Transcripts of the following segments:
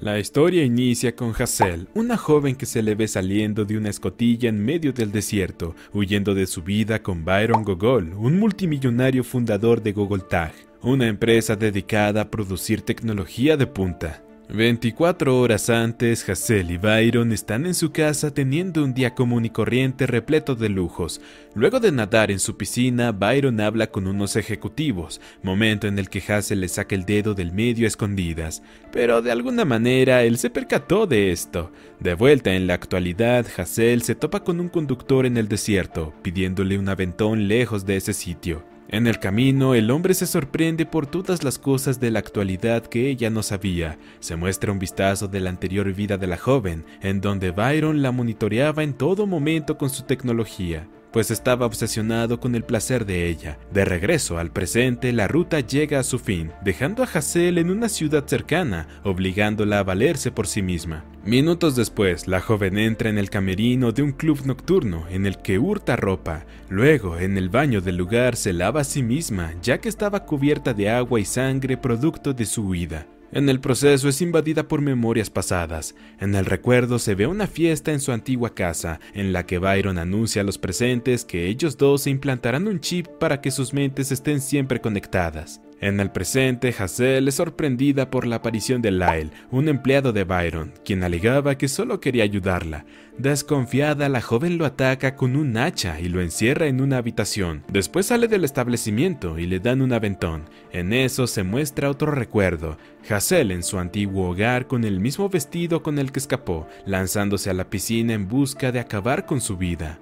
La historia inicia con Hazel, una joven que se le ve saliendo de una escotilla en medio del desierto, huyendo de su vida con Byron Gogol, un multimillonario fundador de Gogol Tag, una empresa dedicada a producir tecnología de punta. 24 horas antes, Hazel y Byron están en su casa teniendo un día común y corriente repleto de lujos. Luego de nadar en su piscina, Byron habla con unos ejecutivos, momento en el que Hazel le saca el dedo del medio a escondidas. Pero de alguna manera él se percató de esto. De vuelta en la actualidad, Hazel se topa con un conductor en el desierto, pidiéndole un aventón lejos de ese sitio. En el camino, el hombre se sorprende por todas las cosas de la actualidad que ella no sabía. Se muestra un vistazo de la anterior vida de la joven, en donde Byron la monitoreaba en todo momento con su tecnología, pues estaba obsesionado con el placer de ella. De regreso al presente, la ruta llega a su fin, dejando a Hazel en una ciudad cercana, obligándola a valerse por sí misma. Minutos después, la joven entra en el camerino de un club nocturno en el que hurta ropa. Luego, en el baño del lugar, se lava a sí misma, ya que estaba cubierta de agua y sangre producto de su huida. En el proceso es invadida por memorias pasadas. En el recuerdo se ve una fiesta en su antigua casa, en la que Byron anuncia a los presentes que ellos dos se implantarán un chip para que sus mentes estén siempre conectadas. En el presente, Hazel es sorprendida por la aparición de Lyle, un empleado de Byron, quien alegaba que solo quería ayudarla. Desconfiada, la joven lo ataca con un hacha y lo encierra en una habitación. Después sale del establecimiento y le dan un aventón. En eso se muestra otro recuerdo. Hazel en su antiguo hogar con el mismo vestido con el que escapó, lanzándose a la piscina en busca de acabar con su vida.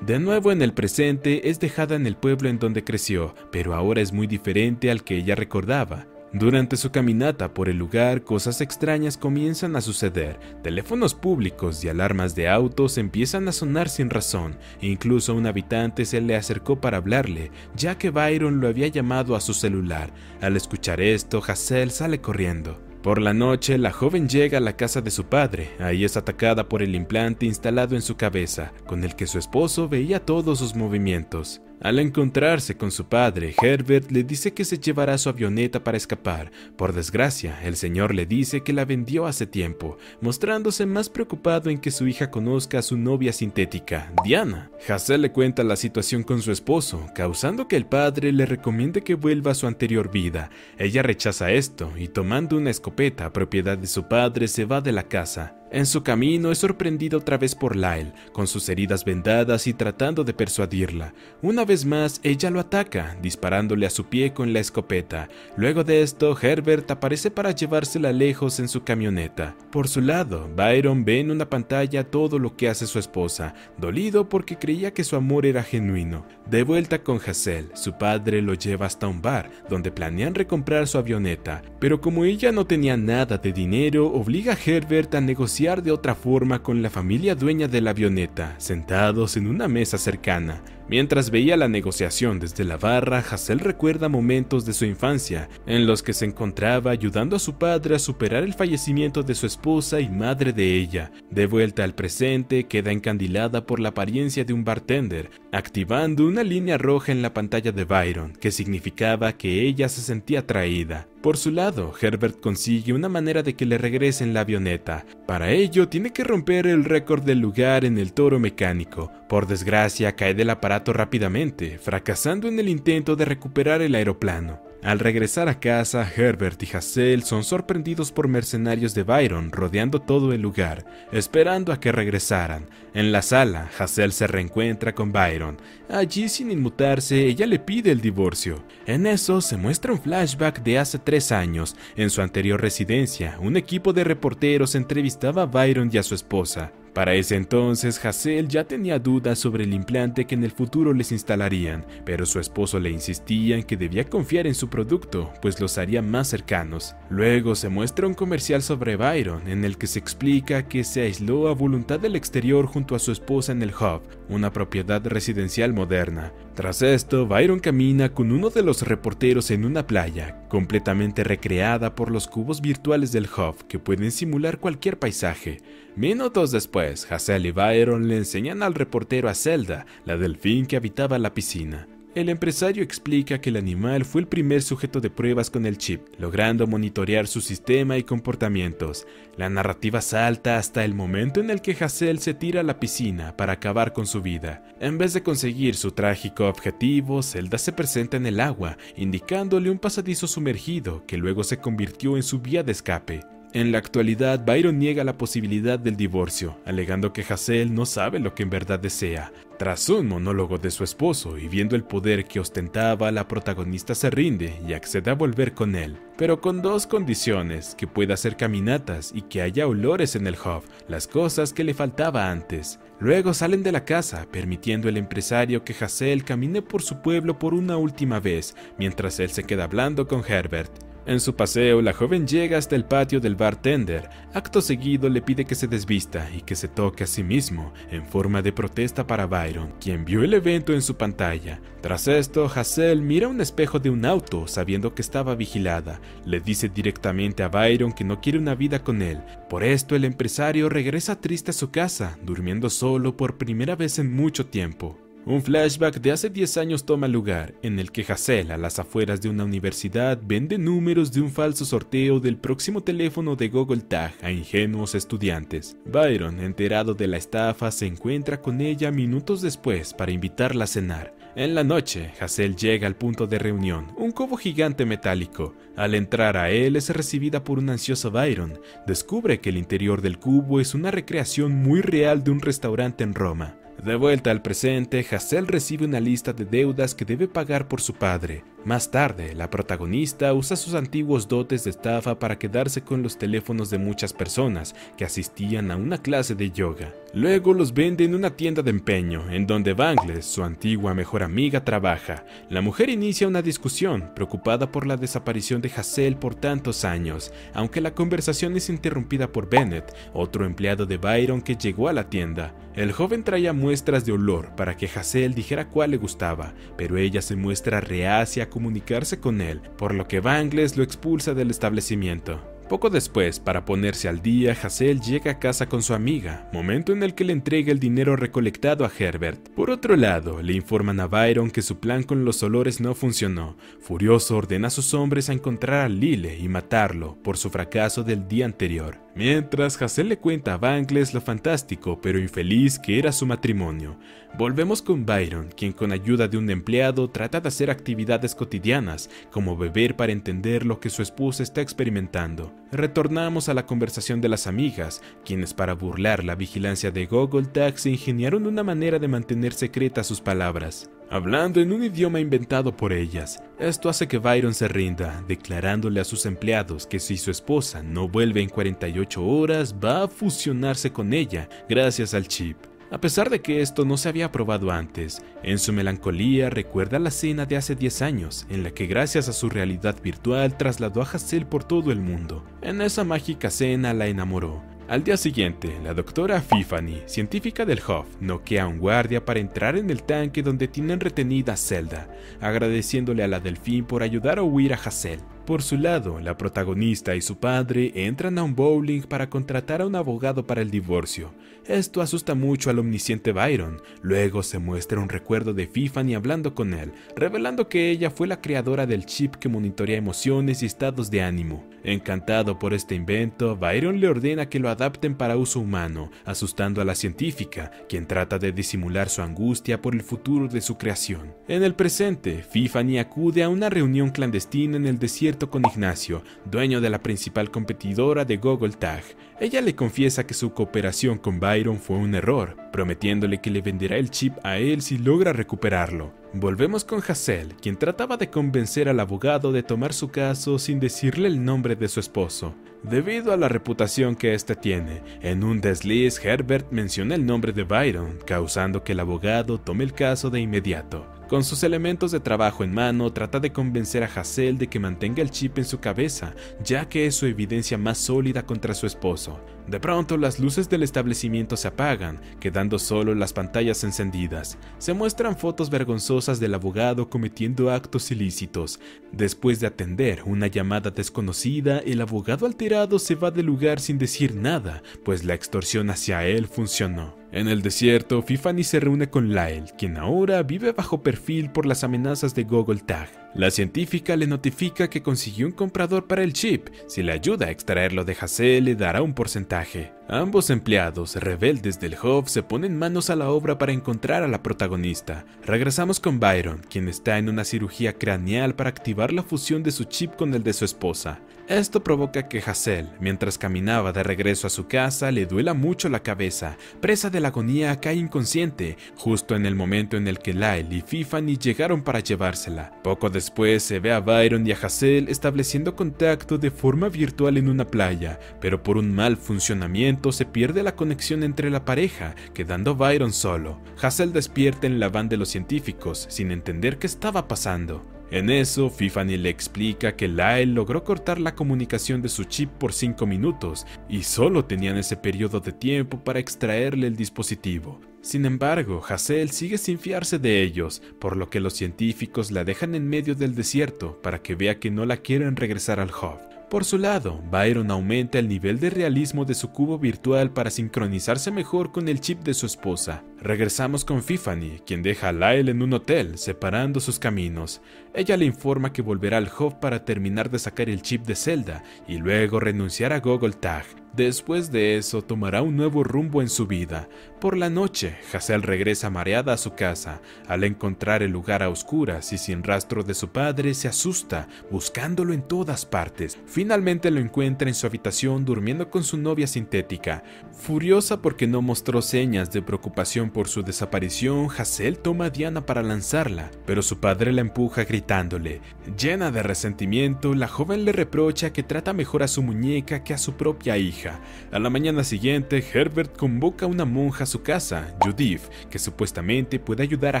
De nuevo en el presente, es dejada en el pueblo en donde creció, pero ahora es muy diferente al que ella recordaba. Durante su caminata por el lugar, cosas extrañas comienzan a suceder. Teléfonos públicos y alarmas de autos empiezan a sonar sin razón. Incluso un habitante se le acercó para hablarle, ya que Byron lo había llamado a su celular. Al escuchar esto, Hazel sale corriendo. Por la noche, la joven llega a la casa de su padre. Ahí es atacada por el implante instalado en su cabeza, con el que su esposo veía todos sus movimientos. Al encontrarse con su padre, Herbert le dice que se llevará su avioneta para escapar. Por desgracia, el señor le dice que la vendió hace tiempo, mostrándose más preocupado en que su hija conozca a su novia sintética, Diana. Hazel le cuenta la situación con su esposo, causando que el padre le recomiende que vuelva a su anterior vida. Ella rechaza esto y, tomando una escopeta propiedad de su padre, se va de la casa. En su camino es sorprendida otra vez por Lyle, con sus heridas vendadas y tratando de persuadirla. Una vez más, ella lo ataca, disparándole a su pie con la escopeta. Luego de esto, Herbert aparece para llevársela lejos en su camioneta. Por su lado, Byron ve en una pantalla todo lo que hace su esposa, dolido porque creía que su amor era genuino. De vuelta con Hazel, su padre lo lleva hasta un bar, donde planean recomprar su avioneta. Pero como ella no tenía nada de dinero, obliga a Herbert a negociar de otra forma con la familia dueña de la avioneta, sentados en una mesa cercana. Mientras veía la negociación desde la barra, Hazel recuerda momentos de su infancia, en los que se encontraba ayudando a su padre a superar el fallecimiento de su esposa y madre de ella. De vuelta al presente, queda encandilada por la apariencia de un bartender, activando una línea roja en la pantalla de Byron, que significaba que ella se sentía atraída. Por su lado, Herbert consigue una manera de que le regresen la avioneta. Para ello, tiene que romper el récord del lugar en el toro mecánico. Por desgracia, cae del aparato rápidamente, fracasando en el intento de recuperar el aeroplano. Al regresar a casa, Herbert y Hazel son sorprendidos por mercenarios de Byron rodeando todo el lugar, esperando a que regresaran. En la sala, Hazel se reencuentra con Byron. Allí, sin inmutarse, ella le pide el divorcio. En eso, se muestra un flashback de hace 3 años. En su anterior residencia, un equipo de reporteros entrevistaba a Byron y a su esposa. Para ese entonces, Hazel ya tenía dudas sobre el implante que en el futuro les instalarían, pero su esposo le insistía en que debía confiar en su producto, pues los haría más cercanos. Luego se muestra un comercial sobre Byron, en el que se explica que se aisló a voluntad del exterior junto a su esposa en el Hub, una propiedad residencial moderna. Tras esto, Byron camina con uno de los reporteros en una playa, completamente recreada por los cubos virtuales del Hub, que pueden simular cualquier paisaje. Minutos después, Hazel y Byron le enseñan al reportero a Zelda, la delfín que habitaba la piscina. El empresario explica que el animal fue el primer sujeto de pruebas con el chip, logrando monitorear su sistema y comportamientos. La narrativa salta hasta el momento en el que Hazel se tira a la piscina para acabar con su vida. En vez de conseguir su trágico objetivo, Zelda se presenta en el agua, indicándole un pasadizo sumergido que luego se convirtió en su vía de escape. En la actualidad, Byron niega la posibilidad del divorcio, alegando que Hazel no sabe lo que en verdad desea. Tras un monólogo de su esposo y viendo el poder que ostentaba, la protagonista se rinde y accede a volver con él, pero con dos condiciones: que pueda hacer caminatas y que haya olores en el hub, las cosas que le faltaba antes. Luego salen de la casa, permitiendo al empresario que Hazel camine por su pueblo por una última vez, mientras él se queda hablando con Herbert. En su paseo, la joven llega hasta el patio del bartender. Acto seguido le pide que se desvista y que se toque a sí mismo, en forma de protesta para Byron, quien vio el evento en su pantalla. Tras esto, Hazel mira un espejo de un auto, sabiendo que estaba vigilada. Le dice directamente a Byron que no quiere una vida con él. Por esto, el empresario regresa triste a su casa, durmiendo solo por primera vez en mucho tiempo. Un flashback de hace 10 años toma lugar, en el que Hazel, a las afueras de una universidad, vende números de un falso sorteo del próximo teléfono de Google Tag a ingenuos estudiantes. Byron, enterado de la estafa, se encuentra con ella minutos después para invitarla a cenar. En la noche, Hazel llega al punto de reunión, un cubo gigante metálico. Al entrar a él, es recibida por un ansioso Byron. Descubre que el interior del cubo es una recreación muy real de un restaurante en Roma. De vuelta al presente, Hazel recibe una lista de deudas que debe pagar por su padre. Más tarde, la protagonista usa sus antiguos dotes de estafa para quedarse con los teléfonos de muchas personas que asistían a una clase de yoga. Luego los vende en una tienda de empeño, en donde Bangles, su antigua mejor amiga, trabaja. La mujer inicia una discusión, preocupada por la desaparición de Hazel por tantos años, aunque la conversación es interrumpida por Bennett, otro empleado de Byron que llegó a la tienda. El joven traía muestras de olor para que Hazel dijera cuál le gustaba, pero ella se muestra reacia a comunicarse con él, por lo que Bangles lo expulsa del establecimiento. Poco después, para ponerse al día, Hazel llega a casa con su amiga, momento en el que le entrega el dinero recolectado a Herbert. Por otro lado, le informan a Byron que su plan con los olores no funcionó. Furioso, ordena a sus hombres a encontrar a Lyle y matarlo por su fracaso del día anterior. Mientras, Hazel le cuenta a Bangles lo fantástico pero infeliz que era su matrimonio. Volvemos con Byron, quien con ayuda de un empleado trata de hacer actividades cotidianas, como beber para entender lo que su esposa está experimentando. Retornamos a la conversación de las amigas, quienes para burlar la vigilancia de Google Tag se ingeniaron una manera de mantener secretas sus palabras, hablando en un idioma inventado por ellas. Esto hace que Byron se rinda, declarándole a sus empleados que si su esposa no vuelve en 48 horas, va a fusionarse con ella gracias al chip. A pesar de que esto no se había probado antes, en su melancolía recuerda la cena de hace 10 años, en la que gracias a su realidad virtual trasladó a Hazel por todo el mundo. En esa mágica cena la enamoró. Al día siguiente, la doctora Fifanny, científica del Hub, noquea a un guardia para entrar en el tanque donde tienen retenida a Zelda, agradeciéndole a la Delfín por ayudar a huir a Hazel. Por su lado, la protagonista y su padre entran a un bowling para contratar a un abogado para el divorcio. Esto asusta mucho al omnisciente Byron. Luego se muestra un recuerdo de Fifanny hablando con él, revelando que ella fue la creadora del chip que monitorea emociones y estados de ánimo. Encantado por este invento, Byron le ordena que lo adapten para uso humano, asustando a la científica, quien trata de disimular su angustia por el futuro de su creación. En el presente, Fifanny acude a una reunión clandestina en el desierto con Ignacio, dueño de la principal competidora de Google Tag. Ella le confiesa que su cooperación con Byron fue un error, prometiéndole que le venderá el chip a él si logra recuperarlo. Volvemos con Hazel, quien trataba de convencer al abogado de tomar su caso sin decirle el nombre de su esposo. Debido a la reputación que éste tiene, en un desliz Herbert menciona el nombre de Byron, causando que el abogado tome el caso de inmediato. Con sus elementos de trabajo en mano, trata de convencer a Hazel de que mantenga el chip en su cabeza, ya que es su evidencia más sólida contra su esposo. De pronto, las luces del establecimiento se apagan, quedando solo las pantallas encendidas. Se muestran fotos vergonzosas del abogado cometiendo actos ilícitos. Después de atender una llamada desconocida, el abogado alterado se va del lugar sin decir nada, pues la extorsión hacia él funcionó. En el desierto, Fifanny se reúne con Lyle, quien ahora vive bajo perfil por las amenazas de Gogoltag. La científica le notifica que consiguió un comprador para el chip. Si le ayuda a extraerlo de Hassel, le dará un porcentaje. Ambos empleados, rebeldes del Hof, se ponen manos a la obra para encontrar a la protagonista. Regresamos con Byron, quien está en una cirugía craneal para activar la fusión de su chip con el de su esposa. Esto provoca que Hassel, mientras caminaba de regreso a su casa, le duela mucho la cabeza. Presa de la agonía, cae inconsciente, justo en el momento en el que Lyle y Fifanny llegaron para llevársela. Poco después se ve a Byron y a Hassel estableciendo contacto de forma virtual en una playa, pero por un mal funcionamiento se pierde la conexión entre la pareja, quedando Byron solo. Hassel despierta en la van de los científicos, sin entender qué estaba pasando. En eso, Fifanny le explica que Lyle logró cortar la comunicación de su chip por 5 minutos y solo tenían ese periodo de tiempo para extraerle el dispositivo. Sin embargo, Hassel sigue sin fiarse de ellos, por lo que los científicos la dejan en medio del desierto para que vea que no la quieren regresar al Hof. Por su lado, Byron aumenta el nivel de realismo de su cubo virtual para sincronizarse mejor con el chip de su esposa. Regresamos con Fifanny, quien deja a Lyle en un hotel, separando sus caminos. Ella le informa que volverá al Hof para terminar de sacar el chip de Zelda y luego renunciar a Gogoltag. Después de eso, tomará un nuevo rumbo en su vida. Por la noche, Hassel regresa mareada a su casa. Al encontrar el lugar a oscuras y sin rastro de su padre, se asusta, buscándolo en todas partes. Finalmente lo encuentra en su habitación durmiendo con su novia sintética. Furiosa porque no mostró señas de preocupación por su desaparición, Hassel toma a Diana para lanzarla, pero su padre la empuja gritándole. Llena de resentimiento, la joven le reprocha que trata mejor a su muñeca que a su propia hija. A la mañana siguiente, Herbert convoca a una monja a su casa, Judith, que supuestamente puede ayudar a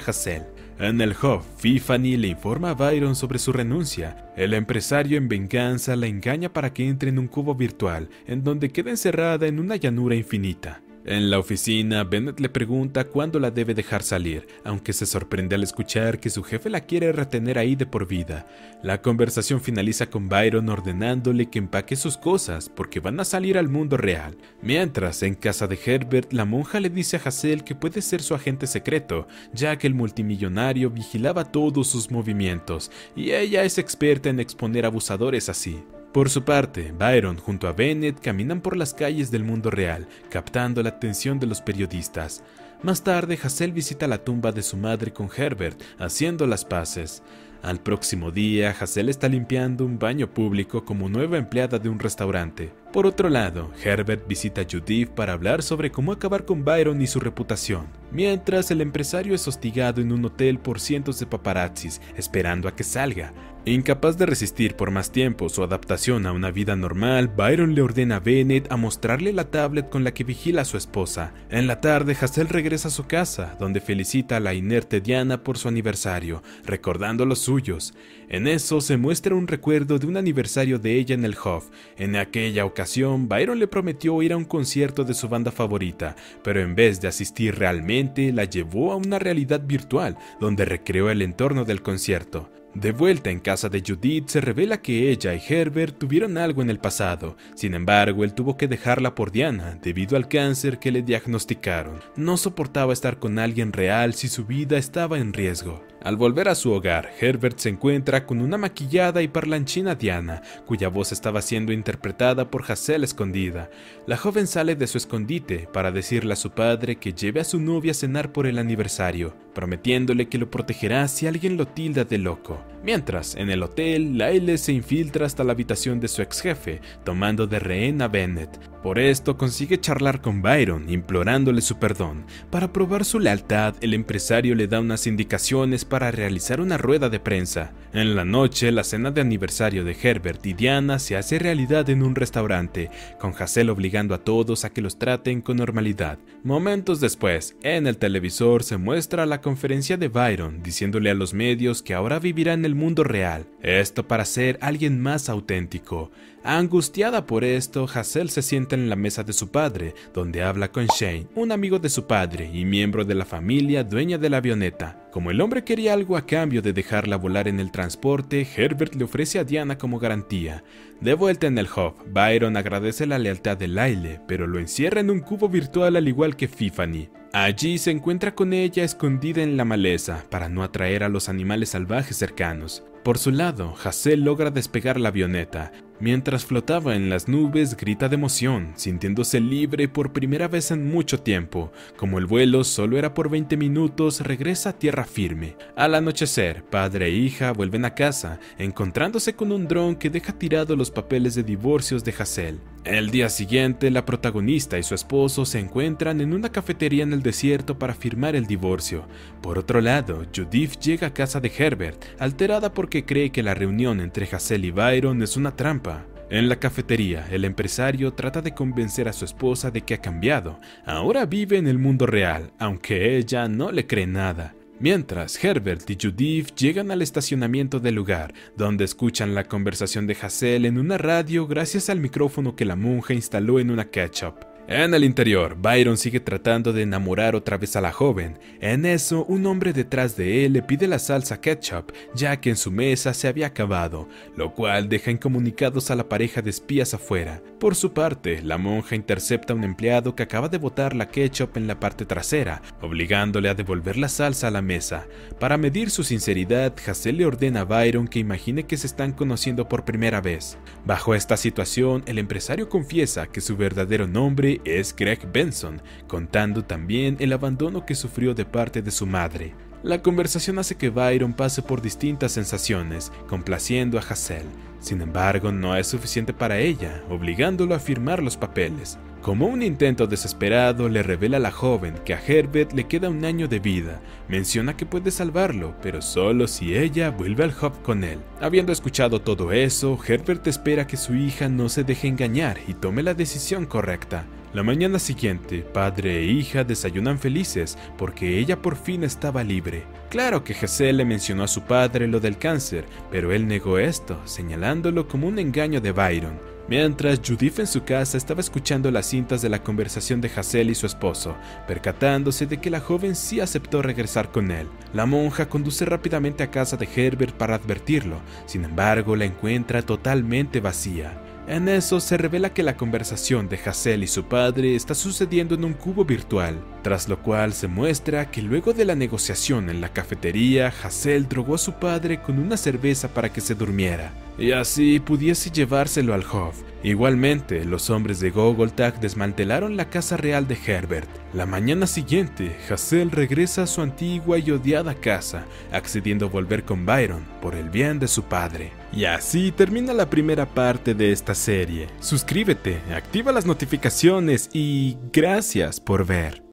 Hassel. En el Hof, Fifanny le informa a Byron sobre su renuncia. El empresario en venganza la engaña para que entre en un cubo virtual, en donde queda encerrada en una llanura infinita. En la oficina, Bennett le pregunta cuándo la debe dejar salir, aunque se sorprende al escuchar que su jefe la quiere retener ahí de por vida. La conversación finaliza con Byron ordenándole que empaque sus cosas porque van a salir al mundo real. Mientras, en casa de Herbert, la monja le dice a Hassel que puede ser su agente secreto, ya que el multimillonario vigilaba todos sus movimientos, y ella es experta en exponer abusadores así. Por su parte, Byron junto a Bennett caminan por las calles del mundo real, captando la atención de los periodistas. Más tarde, Hassel visita la tumba de su madre con Herbert, haciendo las paces. Al próximo día, Hassel está limpiando un baño público como nueva empleada de un restaurante. Por otro lado, Herbert visita a Judith para hablar sobre cómo acabar con Byron y su reputación, mientras el empresario es hostigado en un hotel por cientos de paparazzis, esperando a que salga. Incapaz de resistir por más tiempo su adaptación a una vida normal, Byron le ordena a Bennett a mostrarle la tablet con la que vigila a su esposa. En la tarde, Hassel regresa a su casa, donde felicita a la inerte Diana por su aniversario, recordando los suyos. En eso se muestra un recuerdo de un aniversario de ella en el Hof. En aquella ocasión, Byron le prometió ir a un concierto de su banda favorita, pero en vez de asistir realmente, la llevó a una realidad virtual, donde recreó el entorno del concierto. De vuelta en casa de Judith, se revela que ella y Herbert tuvieron algo en el pasado. Sin embargo, él tuvo que dejarla por Diana, debido al cáncer que le diagnosticaron. No soportaba estar con alguien real si su vida estaba en riesgo. Al volver a su hogar, Herbert se encuentra con una maquillada y parlanchina Diana, cuya voz estaba siendo interpretada por Hassel escondida. La joven sale de su escondite para decirle a su padre que lleve a su novia a cenar por el aniversario, prometiéndole que lo protegerá si alguien lo tilda de loco. Mientras, en el hotel, Lyle se infiltra hasta la habitación de su ex jefe, tomando de rehén a Bennett. Por esto consigue charlar con Byron, implorándole su perdón. Para probar su lealtad, el empresario le da unas indicaciones para realizar una rueda de prensa. En la noche, la cena de aniversario de Herbert y Diana se hace realidad en un restaurante, con Hassel obligando a todos a que los traten con normalidad. Momentos después, en el televisor se muestra la conferencia de Byron, diciéndole a los medios que ahora vivirá en el mundo real, esto para ser alguien más auténtico. Angustiada por esto, Hassel se sienta en la mesa de su padre, donde habla con Shane, un amigo de su padre y miembro de la familia dueña de la avioneta. Como el hombre quería algo a cambio de dejarla volar en el transporte, Herbert le ofrece a Diana como garantía. De vuelta en el hub, Byron agradece la lealtad de Lyle, pero lo encierra en un cubo virtual al igual que Tiffany. Allí se encuentra con ella escondida en la maleza para no atraer a los animales salvajes cercanos. Por su lado, Hazel logra despegar la avioneta. Mientras flotaba en las nubes, grita de emoción, sintiéndose libre por primera vez en mucho tiempo. Como el vuelo solo era por 20 minutos, regresa a tierra firme. Al anochecer, padre e hija vuelven a casa, encontrándose con un dron que deja tirados los papeles de divorcios de Hazel. El día siguiente, la protagonista y su esposo se encuentran en una cafetería en el desierto para firmar el divorcio. Por otro lado, Judith llega a casa de Herbert, alterada porque cree que la reunión entre Hazel y Byron es una trampa. En la cafetería, el empresario trata de convencer a su esposa de que ha cambiado. Ahora vive en el mundo real, aunque ella no le cree nada. Mientras, Herbert y Judith llegan al estacionamiento del lugar, donde escuchan la conversación de Hazel en una radio gracias al micrófono que la monja instaló en una ketchup. En el interior, Byron sigue tratando de enamorar otra vez a la joven. En eso, un hombre detrás de él le pide la salsa ketchup, ya que en su mesa se había acabado, lo cual deja incomunicados a la pareja de espías afuera. Por su parte, la monja intercepta a un empleado que acaba de botar la ketchup en la parte trasera, obligándole a devolver la salsa a la mesa. Para medir su sinceridad, Hazel le ordena a Byron que imagine que se están conociendo por primera vez. Bajo esta situación, el empresario confiesa que su verdadero nombre es Greg Benson, contando también el abandono que sufrió de parte de su madre. La conversación hace que Byron pase por distintas sensaciones, complaciendo a Hazel. Sin embargo, no es suficiente para ella, obligándolo a firmar los papeles. Como un intento desesperado, le revela a la joven que a Herbert le queda 1 año de vida. Menciona que puede salvarlo, pero solo si ella vuelve al hub con él. Habiendo escuchado todo eso, Herbert espera que su hija no se deje engañar y tome la decisión correcta. La mañana siguiente, padre e hija desayunan felices porque ella por fin estaba libre. Claro que Hazel le mencionó a su padre lo del cáncer, pero él negó esto, señalándolo como un engaño de Byron. Mientras, Judith en su casa estaba escuchando las cintas de la conversación de Hazel y su esposo, percatándose de que la joven sí aceptó regresar con él. La monja conduce rápidamente a casa de Herbert para advertirlo, sin embargo la encuentra totalmente vacía. En eso se revela que la conversación de Hazel y su padre está sucediendo en un cubo virtual, tras lo cual se muestra que luego de la negociación en la cafetería, Hazel drogó a su padre con una cerveza para que se durmiera, y así pudiese llevárselo al hub. Igualmente, los hombres de Gogoltag desmantelaron la casa real de Herbert. La mañana siguiente, Hazel regresa a su antigua y odiada casa, accediendo a volver con Byron por el bien de su padre. Y así termina la primera parte de esta serie. Suscríbete, activa las notificaciones y gracias por ver.